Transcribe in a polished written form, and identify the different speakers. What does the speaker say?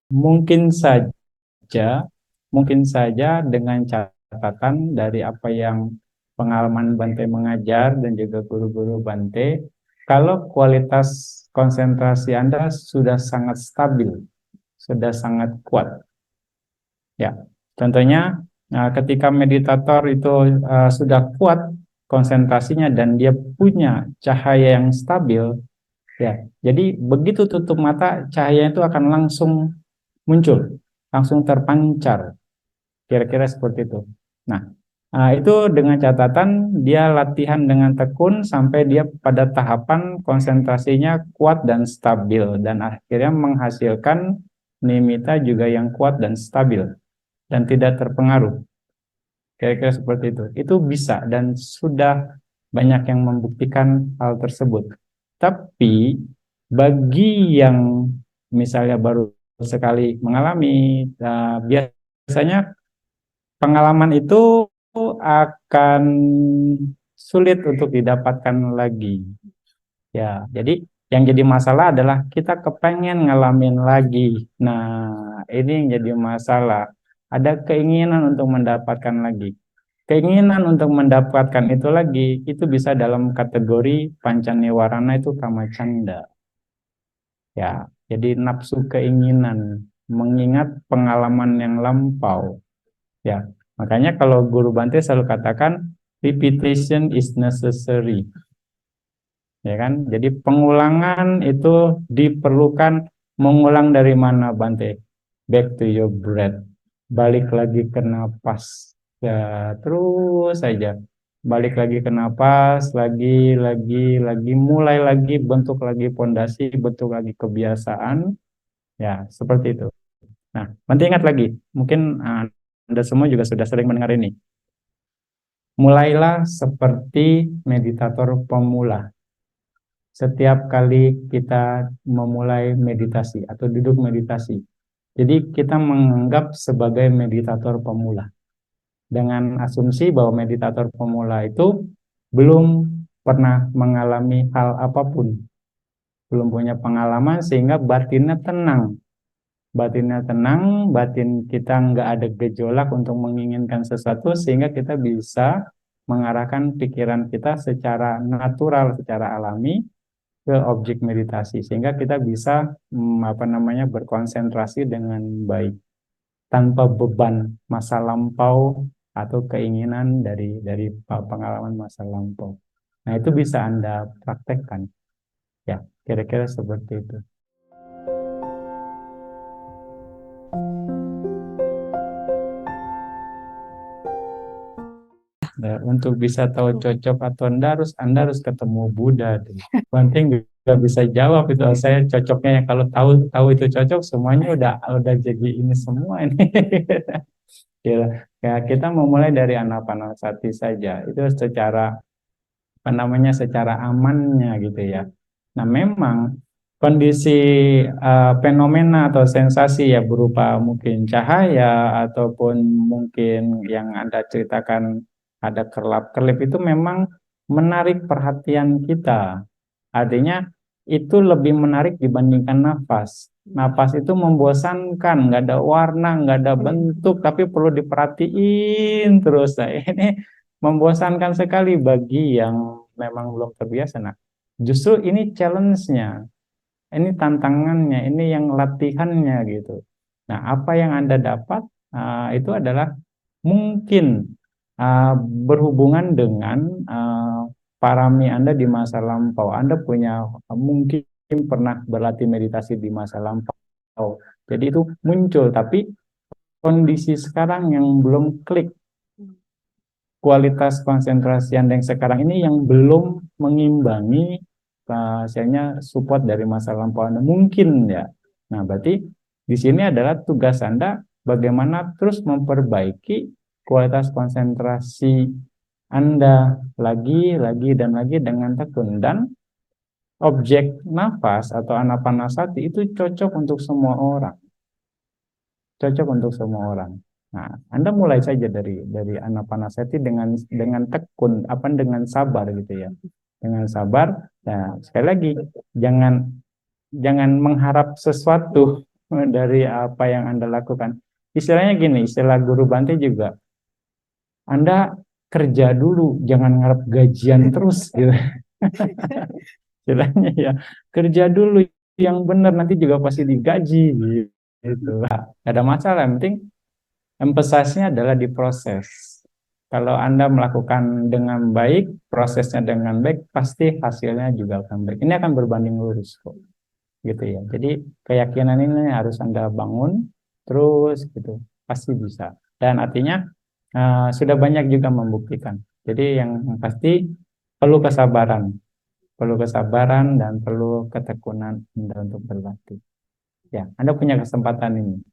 Speaker 1: Mungkin saja, mungkin saja dengan catatan dari apa yang pengalaman Bante mengajar dan juga guru-guru Bante, kalau kualitas konsentrasi Anda sudah sangat stabil, sudah sangat kuat. Ya, contohnya ketika meditator itu sudah kuat konsentrasinya dan dia punya cahaya yang stabil, ya. Jadi begitu tutup mata, cahaya itu akan langsung muncul, langsung terpancar. Kira-kira seperti itu. Nah, itu dengan catatan dia latihan dengan tekun sampai dia pada tahapan konsentrasinya kuat dan stabil dan akhirnya menghasilkan nimitta juga yang kuat dan stabil dan tidak terpengaruh. Kira-kira seperti itu. Itu bisa dan sudah banyak yang membuktikan hal tersebut. Tapi bagi yang misalnya baru sekali mengalami, biasanya pengalaman itu akan sulit untuk didapatkan lagi. Ya, jadi yang jadi masalah adalah kita kepengen ngalamin lagi. Nah, ini yang jadi masalah. Ada keinginan untuk mendapatkan lagi. Keinginan untuk mendapatkan itu lagi, itu bisa dalam kategori pancaniwarana itu kamacanda. Ya, jadi nafsu keinginan, mengingat pengalaman yang lampau. Ya, makanya kalau Guru Bante selalu katakan repetition is necessary, ya kan? Jadi pengulangan itu diperlukan. Mengulang dari mana, Bante? Back to your breath. Balik lagi ke napas. Ya, terus saja. Balik lagi ke napas, lagi, mulai lagi, bentuk lagi pondasi, bentuk lagi kebiasaan. Ya, seperti itu. Nah, Bante ingat lagi, mungkin Anda semua juga sudah sering mendengar ini. Mulailah seperti meditator pemula. Setiap kali kita memulai meditasi atau duduk meditasi, jadi kita menganggap sebagai meditator pemula. Dengan asumsi bahwa meditator pemula itu belum pernah mengalami hal apapun, belum punya pengalaman sehingga batinnya tenang. Batinnya tenang, batin kita nggak ada gejolak untuk menginginkan sesuatu sehingga kita bisa mengarahkan pikiran kita secara natural, secara alami ke objek meditasi sehingga kita bisa berkonsentrasi dengan baik tanpa beban masa lampau atau keinginan dari pengalaman masa lampau. Nah, itu bisa Anda praktekkan. Ya, kira-kira seperti itu. Nah, untuk bisa tahu cocok atau Anda harus ketemu Buddha deh. Penting nggak bisa jawab itu. Saya cocoknya ya kalau tahu tahu itu cocok semuanya udah jadi ini semua ini. Ya, kita memulai dari anapanasati saja. Itu secara secara amannya gitu ya. Nah, memang kondisi fenomena atau sensasi ya berupa mungkin cahaya ataupun mungkin yang Anda ceritakan ada kerlap-kerlip itu memang menarik perhatian kita. Artinya itu lebih menarik dibandingkan nafas. Nafas itu membosankan, nggak ada warna, nggak ada bentuk, tapi perlu diperhatiin terus. Nah, ini membosankan sekali bagi yang memang belum terbiasa. Nah, justru ini challenge-nya, ini tantangannya, ini yang latihannya gitu. Nah, apa yang Anda dapat itu adalah mungkin berhubungan dengan parami Anda di masa lampau. Anda punya mungkin pernah berlatih meditasi di masa lampau. Jadi itu muncul, tapi kondisi sekarang yang belum klik. Kualitas konsentrasi Anda yang sekarang ini yang belum mengimbangi hasilnya support dari masa lampau Anda mungkin ya. Nah, berarti di sini adalah tugas Anda bagaimana terus memperbaiki kualitas konsentrasi Anda lagi dan lagi dengan tekun dan objek nafas atau anapanasati itu cocok untuk semua orang. Cocok untuk semua orang. Nah, Anda mulai saja dari anapanasati dengan tekun, dengan sabar gitu ya. Dengan sabar. Nah, sekali lagi jangan jangan mengharap sesuatu. dari apa yang Anda lakukan. Istilahnya gini, istilah guru Bante juga, Anda kerja dulu, jangan ngarep gajian terus gitu. Istilahnya ya, kerja dulu yang benar, nanti juga pasti digaji gitu. Gak ada masalah, yang penting emphasize-nya adalah di proses. Kalau Anda melakukan dengan baik, prosesnya dengan baik, pasti hasilnya juga akan baik. Ini akan berbanding lurus kok, gitu ya. Jadi keyakinan ini harus Anda bangun terus gitu, pasti bisa. Dan artinya sudah banyak juga membuktikan. Jadi yang pasti perlu kesabaran dan perlu ketekunan Anda untuk berlatih. Ya, Anda punya kesempatan ini.